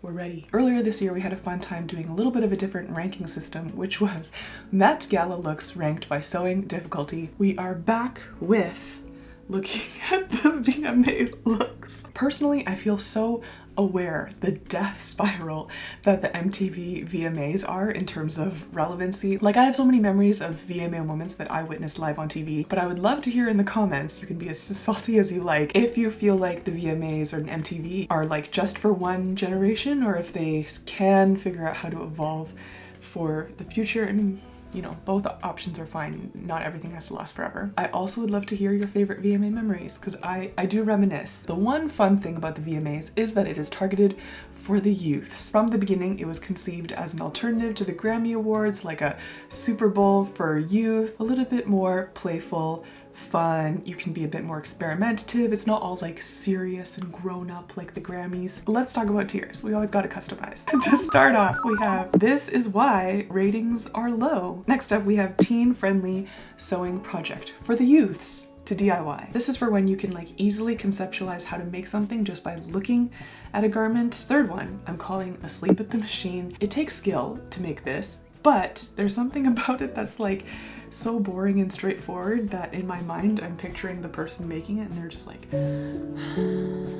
we're ready. Earlier this year, we had a fun time doing a little bit of a different ranking system, which was Met Gala looks ranked by sewing difficulty. We are back with looking at the VMA looks. Personally, I feel so aware the death spiral that the MTV VMAs are in terms of relevancy. Like, I have so many memories of VMA moments that I witnessed live on TV, but I would love to hear in the comments, you can be as salty as you like, if you feel like the VMAs or MTV are like just for one generation, or if they can figure out how to evolve for the future. I mean, you know, both options are fine. Not everything has to last forever. I also would love to hear your favorite VMA memories, because I do reminisce. The one fun thing about the VMAs is that it is targeted for the youths. From the beginning, it was conceived as an alternative to the Grammy Awards, like a Super Bowl for youth, a little bit more playful, fun. You can be a bit more experimentative. It's not all like serious and grown up like the Grammys. Let's talk about tiers. We always got to customize. To start off, we have This Is Why Ratings Are Low. Next up, we have Teen Friendly Sewing Project for the youths to DIY. This is for when you can like easily conceptualize how to make something just by looking at a garment. Third one, I'm calling Asleep at the Machine. It takes skill to make this, but there's something about it that's like so boring and straightforward that in my mind I'm picturing the person making it and they're just like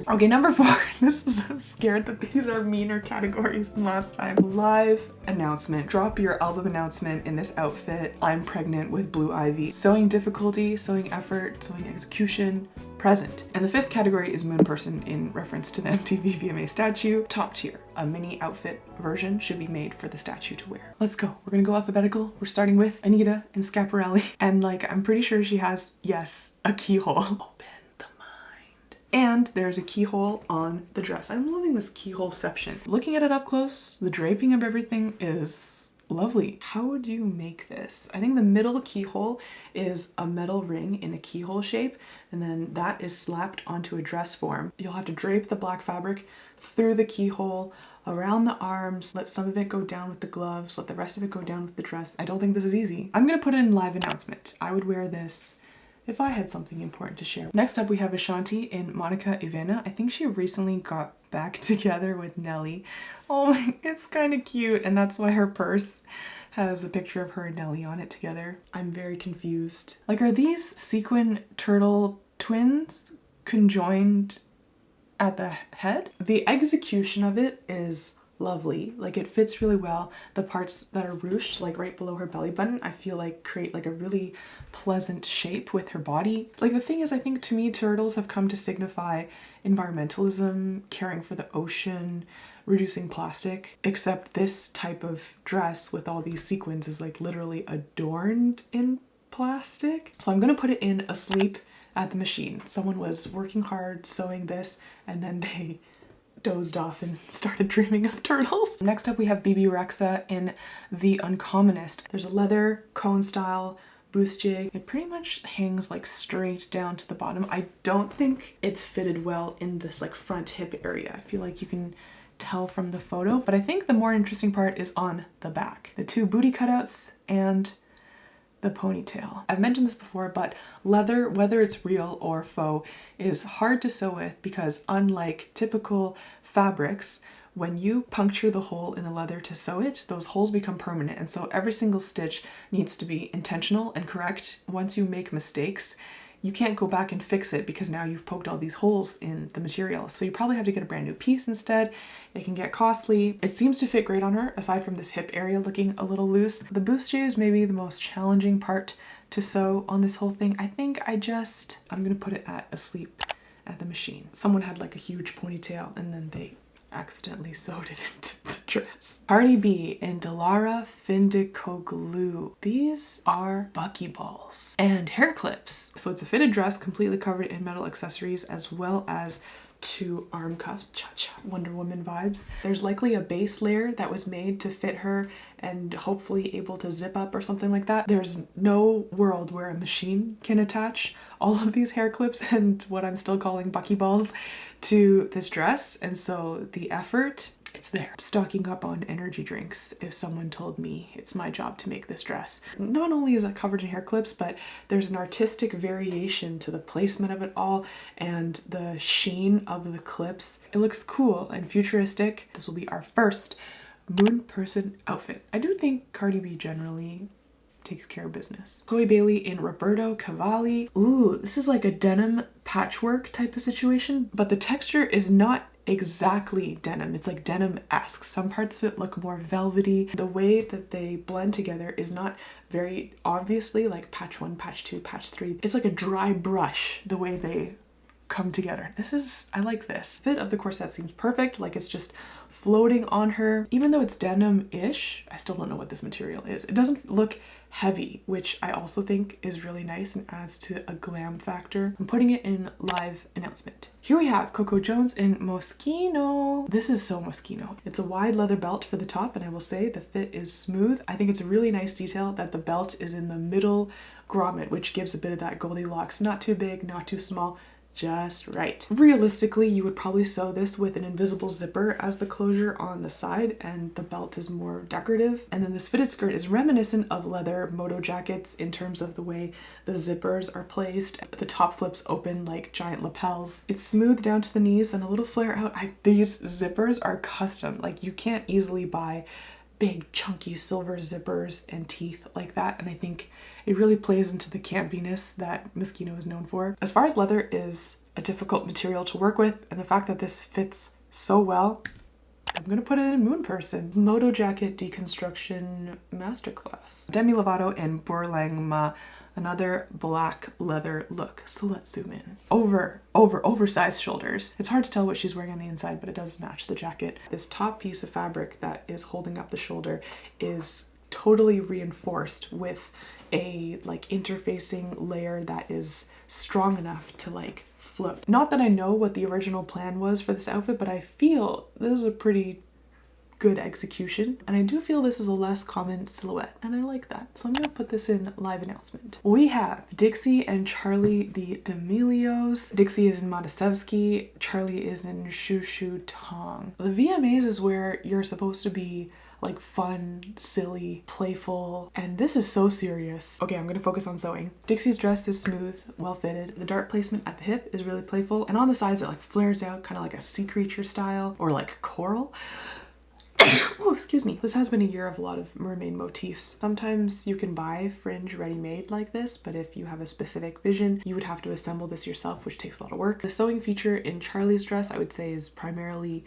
okay, number 4. I'm scared that these are meaner categories than last time. Live announcement. Drop your album announcement in this outfit. I'm pregnant with Blue Ivy. Sewing difficulty, sewing effort, sewing execution, present. And the 5th category is Moon Person in reference to the MTV VMA statue. Top tier. A mini outfit version should be made for the statue to wear. Let's go. We're gonna go alphabetical. We're starting with Anita and Schiaparelli. And like, I'm pretty sure she has, yes, a keyhole. Open the mind. And there's a keyhole on the dress. I'm loving this keyholeception. Looking at it up close, the draping of everything is lovely. How would you make this? I think the middle keyhole is a metal ring in a keyhole shape, and then that is slapped onto a dress form. You'll have to drape the black fabric through the keyhole, around the arms, let some of it go down with the gloves, let the rest of it go down with the dress. I don't think this is easy. I'm gonna put in live announcement. I would wear this if I had something important to share. Next up, we have Ashanti in Monica Ivana. I think she recently got back together with Nelly. Oh, it's kind of cute, and that's why her purse has a picture of her and Nelly on it together. I'm very confused. Like, are these sequin turtle twins conjoined at the head? The execution of it is lovely. Like, it fits really well. The parts that are ruched, like right below her belly button, I feel like create like a really pleasant shape with her body. Like, the thing is, I think to me, turtles have come to signify environmentalism, caring for the ocean, reducing plastic, except this type of dress with all these sequins is like literally adorned in plastic. So I'm gonna put it in Asleep at the Machine. Someone was working hard sewing this and then they dozed off and started dreaming of turtles. Next up, we have Bibi Rexha in The Uncommonest. There's a leather cone style bustier. It pretty much hangs like straight down to the bottom. I don't think it's fitted well in this like front hip area. I feel like you can tell from the photo, but I think the more interesting part is on the back. The 2 booty cutouts and the ponytail. I've mentioned this before, but leather, whether it's real or faux, is hard to sew with because unlike typical fabrics, when you puncture the hole in the leather to sew it, those holes become permanent, and so every single stitch needs to be intentional and correct. Once you make mistakes, you can't go back and fix it because now you've poked all these holes in the material. So you probably have to get a brand new piece instead. It can get costly. It seems to fit great on her, aside from this hip area looking a little loose. The bustier is maybe the most challenging part to sew on this whole thing. I think I'm gonna put it at Asleep at the Machine. Someone had like a huge ponytail and then they accidentally sewed it into the dress. Cardi B in Dilara Findicoglu. These are buckyballs and hair clips. So it's a fitted dress completely covered in metal accessories as well as 2 arm cuffs. Cha-cha, Wonder Woman vibes. There's likely a base layer that was made to fit her and hopefully able to zip up or something like that. There's no world where a machine can attach all of these hair clips and what I'm still calling buckyballs to this dress, and so the effort it's there. Stocking up on energy drinks if someone told me it's my job to make this dress. Not only is it covered in hair clips, but there's an artistic variation to the placement of it all and the sheen of the clips. It looks cool and futuristic. This will be our first moon person outfit. I do think Cardi B generally takes care of business. Chloe Bailey in Roberto Cavalli. Ooh, this is like a denim patchwork type of situation, but the texture is not exactly denim. It's like denim-esque. Some parts of it look more velvety. The way that they blend together is not very obviously like patch 1, patch 2, patch 3. It's like a dry brush the way they come together. I like this. Fit of the corset seems perfect, like it's just floating on her. Even though it's denim-ish, I still don't know what this material is. It doesn't look heavy, which I also think is really nice and adds to a glam factor. I'm putting it in live announcement. Here we have Coco Jones in Moschino. This is so Moschino. It's a wide leather belt for the top, and I will say the fit is smooth. I think it's a really nice detail that the belt is in the middle grommet, which gives a bit of that Goldilocks. Not too big, not too small, just right. Realistically, you would probably sew this with an invisible zipper as the closure on the side, and the belt is more decorative. And then this fitted skirt is reminiscent of leather moto jackets in terms of the way the zippers are placed. The top flips open like giant lapels. It's smooth down to the knees, then a little flare out. These zippers are custom. Like, you can't easily buy big chunky silver zippers and teeth like that, and I think it really plays into the campiness that Moschino is known for. As far as leather is a difficult material to work with, and the fact that this fits so well, I'm gonna put it in Moon Person. Moto Jacket Deconstruction Masterclass. Demi Lovato in Bourlangma, another black leather look. So let's zoom in. Oversized shoulders. It's hard to tell what she's wearing on the inside, but it does match the jacket. This top piece of fabric that is holding up the shoulder is totally reinforced with a like interfacing layer that is strong enough to like float. Not that I know what the original plan was for this outfit, but I feel this is a pretty good execution, and I do feel this is a less common silhouette, and I like that. So I'm gonna put this in live announcement. We have Dixie and Charlie the D'Amelios. Dixie is in Madasevsky, Charlie is in Shu Shu Tong. The VMAs is where you're supposed to be like fun, silly, playful, and this is so serious. Okay, I'm gonna focus on sewing. Dixie's dress is smooth, well fitted. The dart placement at the hip is really playful, and on the sides it like flares out kind of like a sea creature style or like coral. Oh, excuse me. This has been a year of a lot of mermaid motifs. Sometimes you can buy fringe ready-made like this, but if you have a specific vision, you would have to assemble this yourself, which takes a lot of work. The sewing feature in Charlie's dress, I would say, is primarily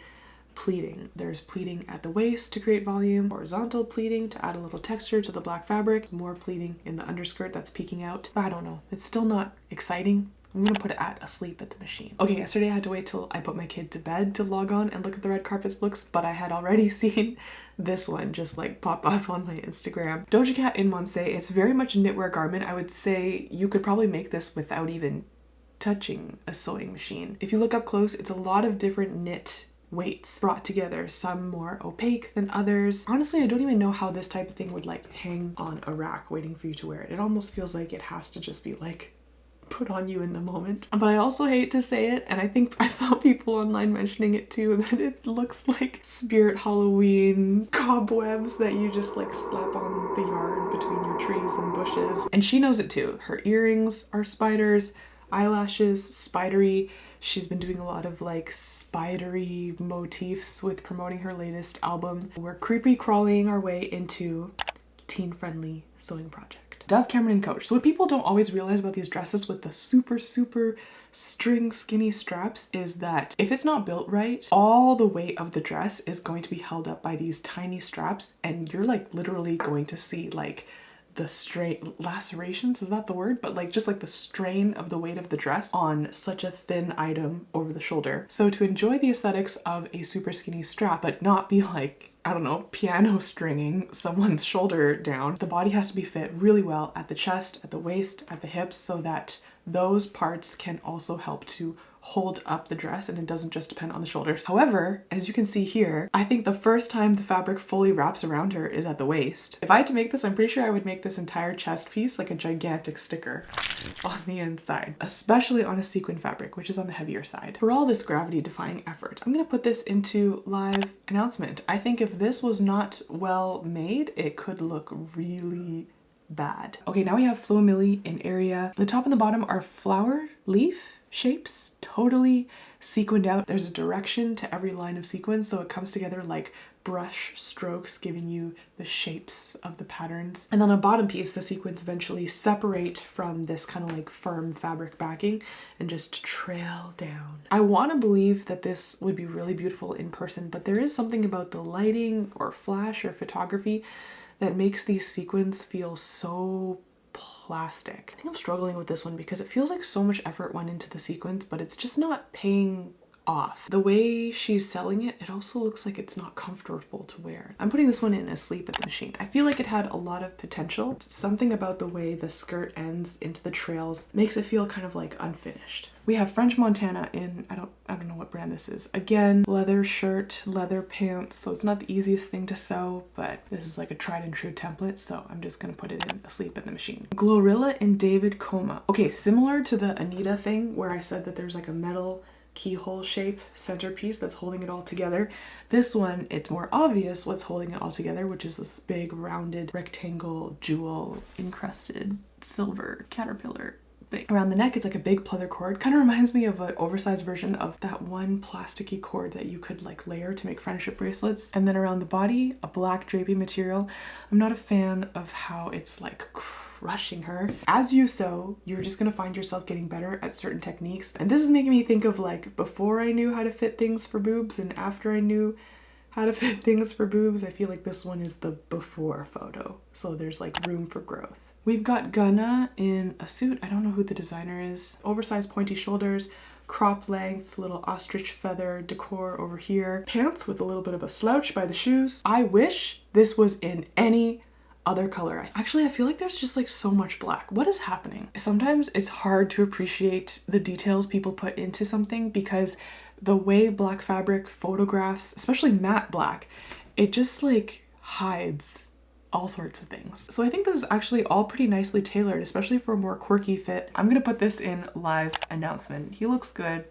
pleating. There's pleating at the waist to create volume, horizontal pleating to add a little texture to the black fabric, more pleating in the underskirt that's peeking out. But I don't know. It's still not exciting. I'm gonna put it at asleep at the machine. Okay, yesterday I had to wait till I put my kid to bed to log on and look at the red carpet's looks, but I had already seen this one just like pop up on my Instagram. Doja Cat in Monse. It's very much a knitwear garment. I would say you could probably make this without even touching a sewing machine. If you look up close, it's a lot of different knit weights brought together, some more opaque than others. Honestly, I don't even know how this type of thing would like hang on a rack waiting for you to wear it. It almost feels like it has to just be like put on you in the moment. But I also hate to say it, and I think I saw people online mentioning it too, that it looks like Spirit Halloween cobwebs that you just like slap on the yard between your trees and bushes. And she knows it too. Her earrings are spiders, eyelashes, spidery. She's been doing a lot of like spidery motifs with promoting her latest album. We're creepy crawling our way into teen-friendly sewing project. Dove Cameron Coach. So what people don't always realize about these dresses with the super string skinny straps is that if it's not built right, all the weight of the dress is going to be held up by these tiny straps, and you're like literally going to see like the strain, lacerations, is that the word? But like just like the strain of the weight of the dress on such a thin item over the shoulder. So to enjoy the aesthetics of a super skinny strap, but not be like, I don't know, piano stringing someone's shoulder down, the body has to be fit really well at the chest, at the waist, at the hips, so that those parts can also help to hold up the dress and it doesn't just depend on the shoulders. However, as you can see here, I think the first time the fabric fully wraps around her is at the waist. If I had to make this, I'm pretty sure I would make this entire chest piece like a gigantic sticker on the inside, especially on a sequin fabric, which is on the heavier side. For all this gravity defying effort, I'm gonna put this into live announcement. I think if this was not well made, it could look really bad. Okay, now we have Floa Milli in area. The top and the bottom are flower leaf shapes, totally sequined out. There's a direction to every line of sequins, so it comes together like brush strokes, giving you the shapes of the patterns. And then on the bottom piece, the sequins eventually separate from this kind of like firm fabric backing and just trail down. I want to believe that this would be really beautiful in person, but there is something about the lighting or flash or photography that makes these sequins feel so plastic. I think I'm struggling with this one because it feels like so much effort went into the sequins, but it's just not paying off. The way she's selling it, it also looks like it's not comfortable to wear. I'm putting this one in asleep at the machine. I feel like it had a lot of potential. Something about the way the skirt ends into the trails makes it feel kind of like unfinished. We have French Montana in, I don't know what brand this is. Again, leather shirt, leather pants, so it's not the easiest thing to sew, but this is like a tried and true template, so I'm just gonna put it in asleep at the machine. Glorilla in David Coma. Okay, similar to the Anita thing where I said that there's like a metal keyhole shape centerpiece that's holding it all together. This one, it's more obvious what's holding it all together, which is this big rounded rectangle jewel encrusted silver caterpillar thing. Around the neck, it's like a big pleather cord. Kind of reminds me of an oversized version of that one plasticky cord that you could like layer to make friendship bracelets. And then around the body, a black drapey material. I'm not a fan of how it's like crushing her. As you sew, you're just gonna find yourself getting better at certain techniques. And this is making me think of like before I knew how to fit things for boobs and after I knew how to fit things for boobs. I feel like this one is the before photo. So there's like room for growth. We've got Gunna in a suit. I don't know who the designer is. Oversized pointy shoulders, crop length, little ostrich feather decor over here. Pants with a little bit of a slouch by the shoes. I wish this was in any other color. Actually, I feel like there's just like so much black. What is happening? Sometimes it's hard to appreciate the details people put into something because the way black fabric photographs, especially matte black, it just like hides all sorts of things. So I think this is actually all pretty nicely tailored, especially for a more quirky fit. I'm gonna put this in live announcement. He looks good,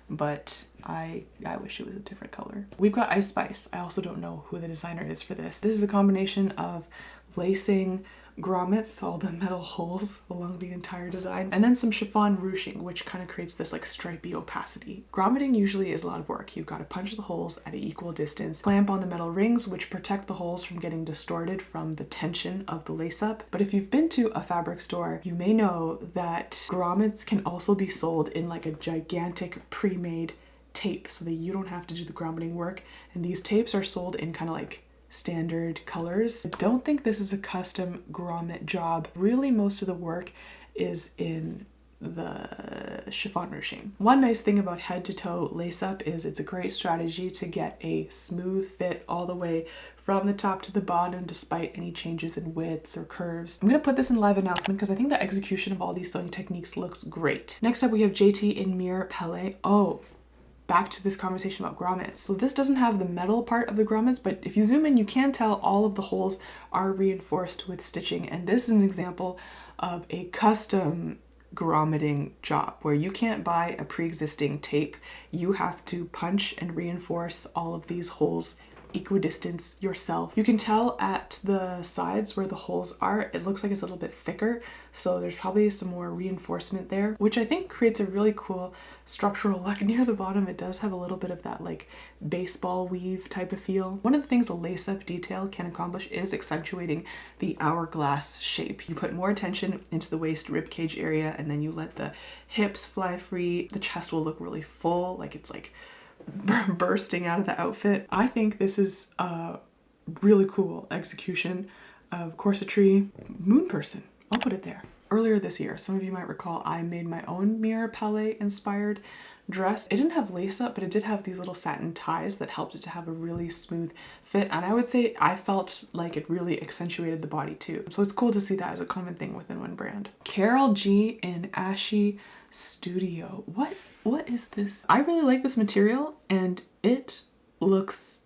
but I wish it was a different color. We've got Ice Spice. I also don't know who the designer is for this. This is a combination of lacing grommets, all the metal holes along the entire design, and then some chiffon ruching, which kind of creates this like stripy opacity. Grommeting usually is a lot of work. You've got to punch the holes at an equal distance, clamp on the metal rings, which protect the holes from getting distorted from the tension of the lace up. But if you've been to a fabric store, you may know that grommets can also be sold in like a gigantic pre-made tape so that you don't have to do the grommeting work. And these tapes are sold in kind of like standard colors. I don't think this is a custom grommet job. Really, most of the work is in the chiffon ruching. One nice thing about head to toe lace up is it's a great strategy to get a smooth fit all the way from the top to the bottom despite any changes in widths or curves. I'm gonna put this in live announcement because I think the execution of all these sewing techniques looks great. Next up we have JT in Mir Palais. Oh, back to this conversation about grommets. So this doesn't have the metal part of the grommets, but if you zoom in, you can tell all of the holes are reinforced with stitching. And this is an example of a custom grommeting job where you can't buy a pre-existing tape. You have to punch and reinforce all of these holes equidistance yourself. You can tell at the sides where the holes are, it looks like it's a little bit thicker, so there's probably some more reinforcement there, which I think creates a really cool structural look. Near the bottom it does have a little bit of that like baseball weave type of feel. One of the things a lace-up detail can accomplish is accentuating the hourglass shape. You put more attention into the waist ribcage area and then you let the hips fly free. The chest will look really full, like it's like bursting out of the outfit. I think this is a really cool execution of corsetry. Moon person, I'll put it there. Earlier this year, some of you might recall, I made my own Mir Palais inspired dress. It didn't have lace up, but it did have these little satin ties that helped it to have a really smooth fit. And I would say I felt like it really accentuated the body too. So it's cool to see that as a common thing within one brand. Carol G in Ashy Studio. What is this? I really like this material and it looks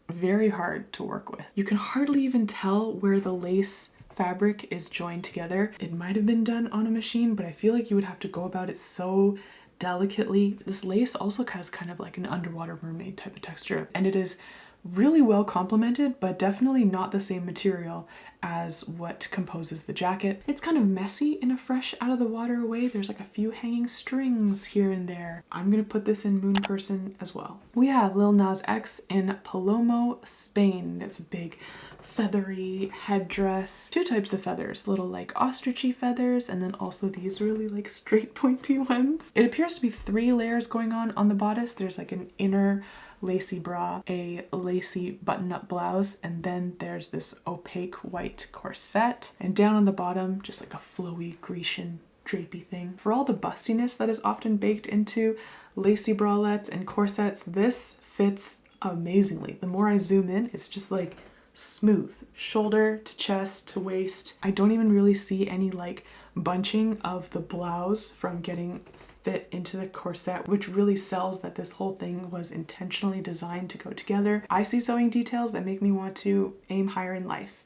very hard to work with. You can hardly even tell where the lace fabric is joined together. It might have been done on a machine, but I feel like you would have to go about it so delicately. This lace also has kind of like an underwater mermaid type of texture, and it is really well complemented, but definitely not the same material as what composes the jacket. It's kind of messy in a fresh out of the water way. There's like a few hanging strings here and there. I'm gonna put this in Moon Person as well. We have Lil Nas X in Palomo, Spain. It's a big feathery headdress. Two types of feathers, little like ostrichy feathers, and then also these really like straight pointy ones. It appears to be 3 layers going on the bodice. There's like an inner lacy bra, a lacy button-up blouse, and then there's this opaque white corset, and down on the bottom just like a flowy Grecian drapey thing. For all the bustiness that is often baked into lacy bralettes and corsets, this fits amazingly. The more I zoom in, it's just like smooth, shoulder to chest to waist. I don't even really see any like bunching of the blouse from getting fit into the corset, which really sells that this whole thing was intentionally designed to go together. I see sewing details that make me want to aim higher in life.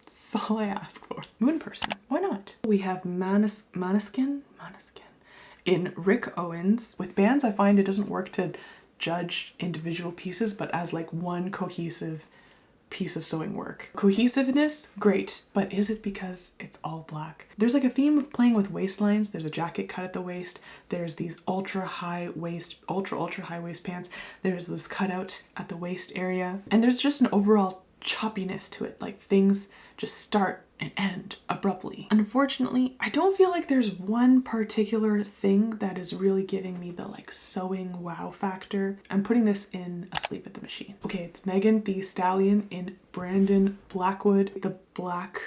That's all I ask for. Moon Person, why not? We have Måneskin in Rick Owens. With bands, I find it doesn't work to judge individual pieces, but as like one cohesive piece of sewing work. Cohesiveness, great, but is it because it's all black? There's like a theme of playing with waistlines. There's a jacket cut at the waist. There's these ultra high waist pants. There's this cutout at the waist area. And there's just an overall choppiness to it. Like things just start and end abruptly. Unfortunately, I don't feel like there's one particular thing that is really giving me the like sewing wow factor. I'm putting this in Asleep at the Machine. Okay, it's Megan Thee Stallion in Brandon Blackwood. The black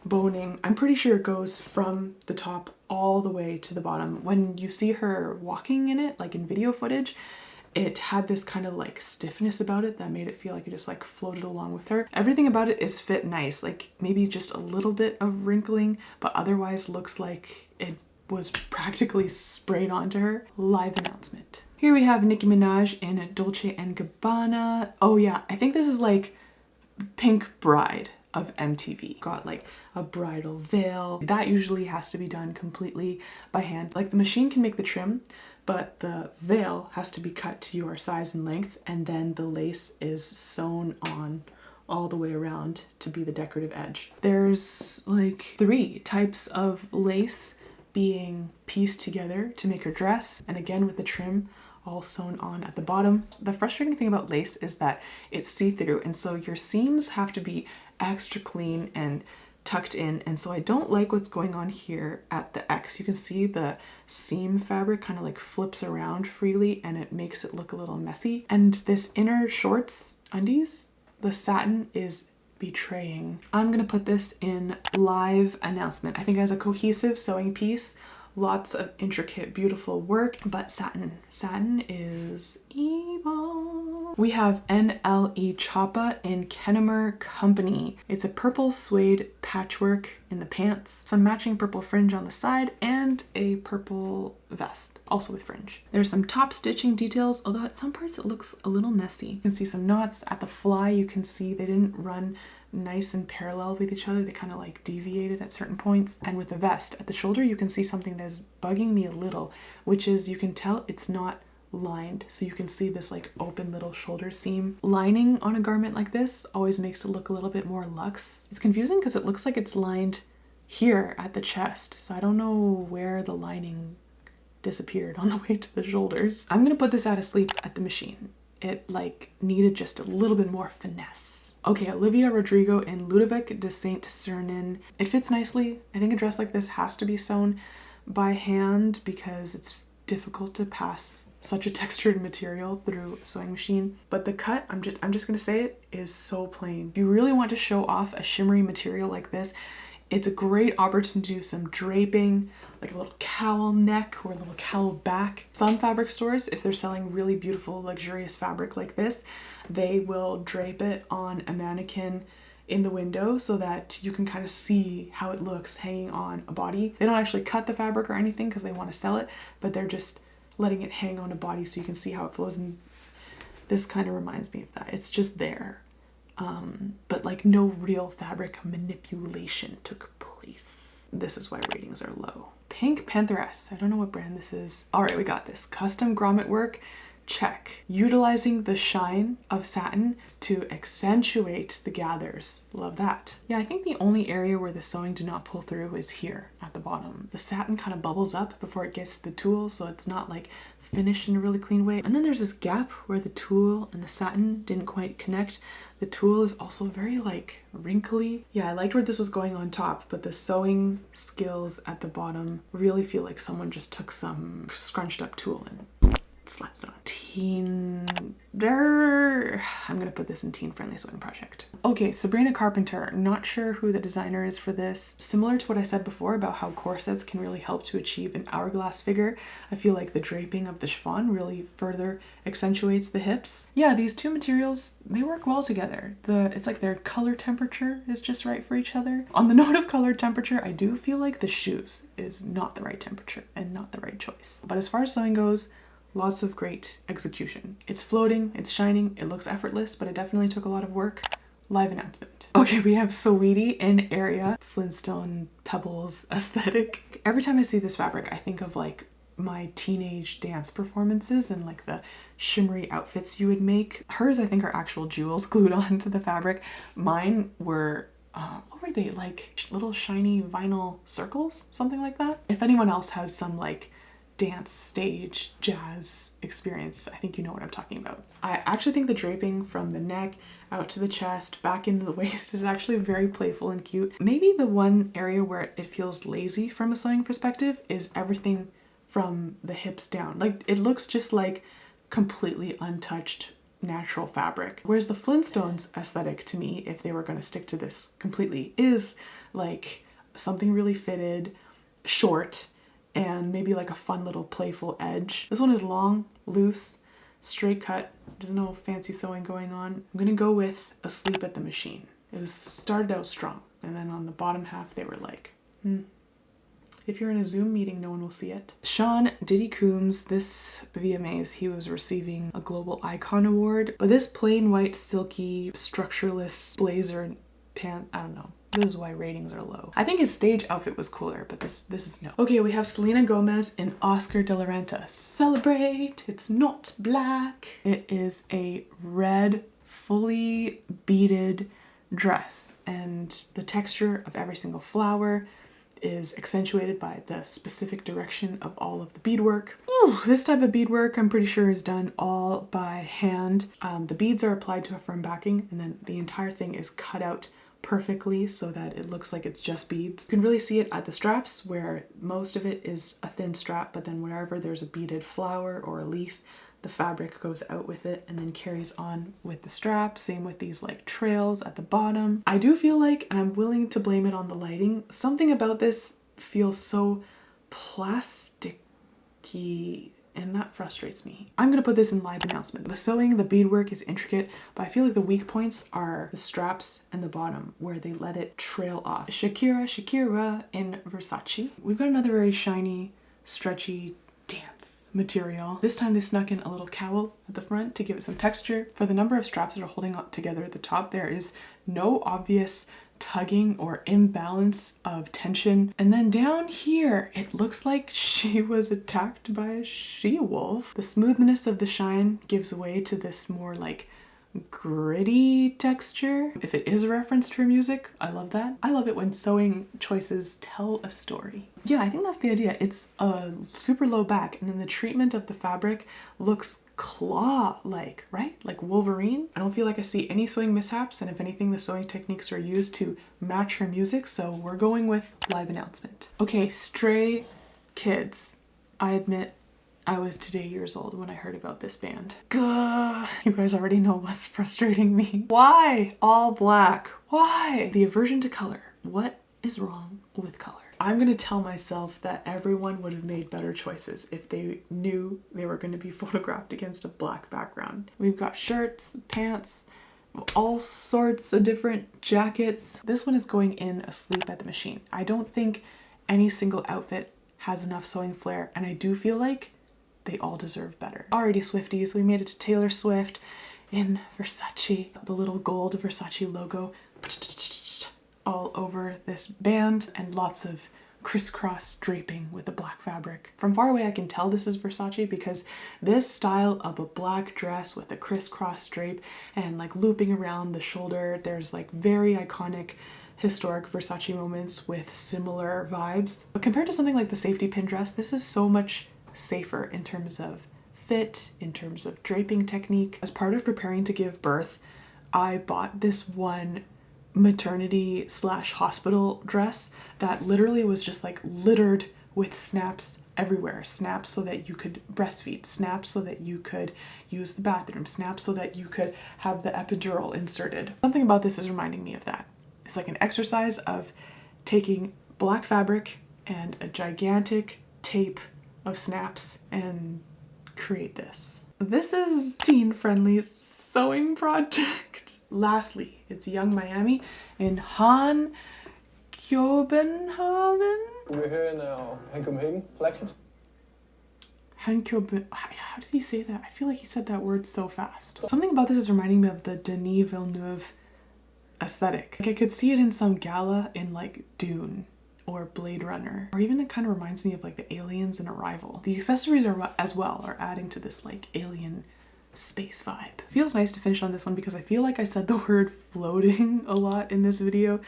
boning, I'm pretty sure it goes from the top all the way to the bottom. When you see her walking in it, like in video footage, it had this kind of like stiffness about it that made it feel like it just like floated along with her. Everything about it is fit nice, like maybe just a little bit of wrinkling, but otherwise looks like it was practically sprayed onto her. Live announcement. Here we have Nicki Minaj in Dolce & Gabbana. Oh yeah, I think this is like Pink Bride of MTV. Got like a bridal veil. That usually has to be done completely by hand. Like the machine can make the trim, but the veil has to be cut to your size and length, and then the lace is sewn on all the way around to be the decorative edge. There's like 3 types of lace being pieced together to make her dress, and again with the trim all sewn on at the bottom. The frustrating thing about lace is that it's see-through, and so your seams have to be extra clean and tucked in, and so I don't like what's going on here at the X. You can see the seam fabric kind of like flips around freely and it makes it look a little messy. And this inner shorts undies, the satin is betraying. I'm gonna put this in Live Announcement. I think as a cohesive sewing piece, lots of intricate, beautiful work, but satin is evil. We have NLE Choppa in Kennemer Company. It's a purple suede patchwork in the pants, some matching purple fringe on the side, and a purple vest, also with fringe. There's some top stitching details, although at some parts it looks a little messy. You can see some knots at the fly. You can see they didn't run nice and parallel with each other. They kind of like deviated at certain points. And with the vest at the shoulder, you can see something that is bugging me a little, which is you can tell it's not lined. So you can see this like open little shoulder seam. Lining on a garment like this always makes it look a little bit more luxe. It's confusing because it looks like it's lined here at the chest. So I don't know where the lining disappeared on the way to the shoulders. I'm gonna put this out of Sleep at the Machine. It like needed just a little bit more finesse. Okay, Olivia Rodrigo in Ludovic de Saint-Sernin. It fits nicely. I think a dress like this has to be sewn by hand because it's difficult to pass such a textured material through a sewing machine. But the cut, I'm just gonna say it, is so plain. If you really want to show off a shimmery material like this, it's a great opportunity to do some draping, like a little cowl neck or a little cowl back. Some fabric stores, if they're selling really beautiful, luxurious fabric like this, they will drape it on a mannequin in the window so that you can kind of see how it looks hanging on a body. They don't actually cut the fabric or anything because they want to sell it, but they're just letting it hang on a body so you can see how it flows. And this kind of reminds me of that. It's just there. But like no real fabric manipulation took place. This is why ratings are low. Pink Pantheress. I don't know what brand this is. All right, we got this. Custom grommet work. Check. Utilizing the shine of satin to accentuate the gathers. Love that. Yeah, I think the only area where the sewing did not pull through is here at the bottom. The satin kind of bubbles up before it gets to the tool, so it's not like finished in a really clean way. And then there's this gap where the tulle and the satin didn't quite connect. The tulle is also very like wrinkly. Yeah, I liked where this was going on top, but the sewing skills at the bottom really feel like someone just took some scrunched up tulle and slapped it on. I'm gonna put this in teen friendly sewing project. Okay, Sabrina Carpenter. Not sure who the designer is for this. Similar to what I said before about how corsets can really help to achieve an hourglass figure, I feel like the draping of the chiffon really further accentuates the hips. Yeah, these two materials, they work well together. It's like their color temperature is just right for each other. On the note of color temperature, I do feel like the shoes is not the right temperature and not the right choice. But as far as sewing goes, lots of great execution. It's floating, it's shining, it looks effortless, but it definitely took a lot of work. Live announcement. Okay, we have Saweetie in Area, Flintstone Pebbles aesthetic. Every time I see this fabric, I think of like my teenage dance performances and like the shimmery outfits you would make. Hers, I think, are actual jewels glued onto the fabric. Mine were what were they, like little shiny vinyl circles, something like that. If anyone else has some like dance, stage, jazz experience, I think you know what I'm talking about. I actually think the draping from the neck out to the chest, back into the waist is actually very playful and cute. Maybe the one area where it feels lazy from a sewing perspective is everything from the hips down. Like it looks just like completely untouched natural fabric. Whereas the Flintstones aesthetic to me, if they were going to stick to this completely, is like something really fitted, short, and maybe like a fun little playful edge. This one is long, loose, straight cut. There's no fancy sewing going on. I'm gonna go with Asleep at the Machine. It started out strong, and then on the bottom half they were like, if you're in a Zoom meeting, no one will see it. Sean Diddy Coombs, this VMAs, he was receiving a Global Icon Award, but this plain white, silky, structureless blazer pant, I don't know. This is why ratings are low. I think his stage outfit was cooler, but this is no. Okay, we have Selena Gomez in Oscar de la Renta. Celebrate, it's not black. It is a red, fully beaded dress, and the texture of every single flower is accentuated by the specific direction of all of the beadwork. Ooh, this type of beadwork I'm pretty sure is done all by hand. The beads are applied to a firm backing, and then the entire thing is cut out perfectly so that it looks like it's just beads. You can really see it at the straps, where most of it is a thin strap, but then wherever there's a beaded flower or a leaf, the fabric goes out with it and then carries on with the strap. Same with these like trails at the bottom. I do feel like, and I'm willing to blame it on the lighting, something about this feels so plasticky, and that frustrates me. I'm gonna put this in live announcement. The sewing, the beadwork is intricate, but I feel like the weak points are the straps and the bottom where they let it trail off. Shakira in Versace. We've got another very shiny, stretchy dance material. This time they snuck in a little cowl at the front to give it some texture. For the number of straps that are holding up together at the top, there is no obvious tugging or imbalance of tension. And then down here, it looks like she was attacked by a she-wolf. The smoothness of the shine gives way to this more like gritty texture. If it is a reference to her music, I love that. I love it when sewing choices tell a story. Yeah, I think that's the idea. It's a super low back, and then the treatment of the fabric looks claw-like, right? Like Wolverine. I don't feel like I see any sewing mishaps, and if anything, the sewing techniques are used to match her music, so we're going with live announcement. Okay, Stray Kids. I admit I was today years old when I heard about this band. Gah, you guys already know what's frustrating me. Why all black? Why? The aversion to color. What is wrong with color? I'm gonna tell myself that everyone would have made better choices if they knew they were going to be photographed against a black background. We've got shirts, pants, all sorts of different jackets. This one is going in asleep at the machine. I don't think any single outfit has enough sewing flair, and I do feel like they all deserve better. Alrighty, Swifties, we made it to Taylor Swift in Versace. The little gold Versace logo all over this band, and lots of crisscross draping with the black fabric. From far away I can tell this is Versace because this style of a black dress with a crisscross drape and like looping around the shoulder, there's like very iconic historic Versace moments with similar vibes. But compared to something like the safety pin dress, this is so much safer in terms of fit, in terms of draping technique. As part of preparing to give birth, I bought this one maternity slash hospital dress that literally was just like littered with snaps everywhere. Snaps so that you could breastfeed, snaps so that you could use the bathroom, snaps so that you could have the epidural inserted. Something about this is reminding me of that. It's like an exercise of taking black fabric and a gigantic tape of snaps and create this. This is teen-friendly sewing project. Lastly, it's Young Miami in Han Kjobenhaven. We're here in Copenhagen, Flagship. Han Kjoben, how did he say that? I feel like he said that word so fast. Something about this is reminding me of the Denis Villeneuve aesthetic. Like I could see it in some gala in like Dune or Blade Runner, or even it kind of reminds me of like the aliens in Arrival. The accessories are as well are adding to this like alien space vibe. Feels nice to finish on this one because I feel like I said the word floating a lot in this video,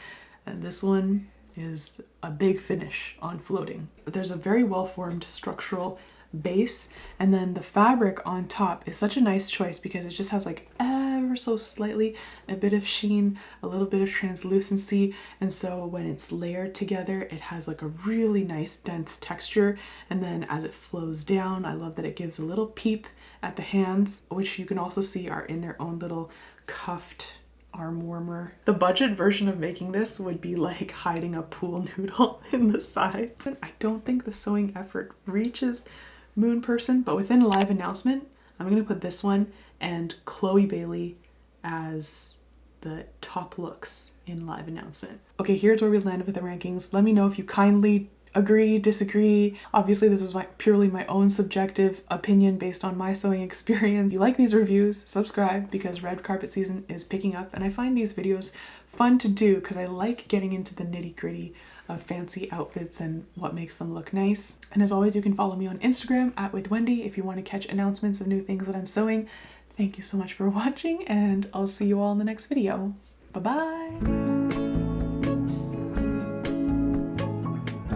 and this one is a big finish on floating. But there's a very well-formed structural base, and then the fabric on top is such a nice choice because it just has like ever so slightly a bit of sheen, a little bit of translucency, and so when it's layered together it has like a really nice dense texture, and then as it flows down I love that it gives a little peep at the hands, which you can also see are in their own little cuffed arm warmer. The budget version of making this would be like hiding a pool noodle in the sides. I don't think the sewing effort reaches Moon Person, but within a live announcement, I'm gonna put this one and Chloe Bailey as the top looks in live announcement. Okay, here's where we landed with the rankings. Let me know if you kindly agree, disagree. Obviously, this was purely my own subjective opinion based on my sewing experience. If you like these reviews, subscribe because red carpet season is picking up, and I find these videos fun to do because I like getting into the nitty-gritty of fancy outfits and what makes them look nice. And as always, you can follow me on Instagram @WithWendy if you want to catch announcements of new things that I'm sewing. Thank you so much for watching, and I'll see you all in the next video. Bye-bye!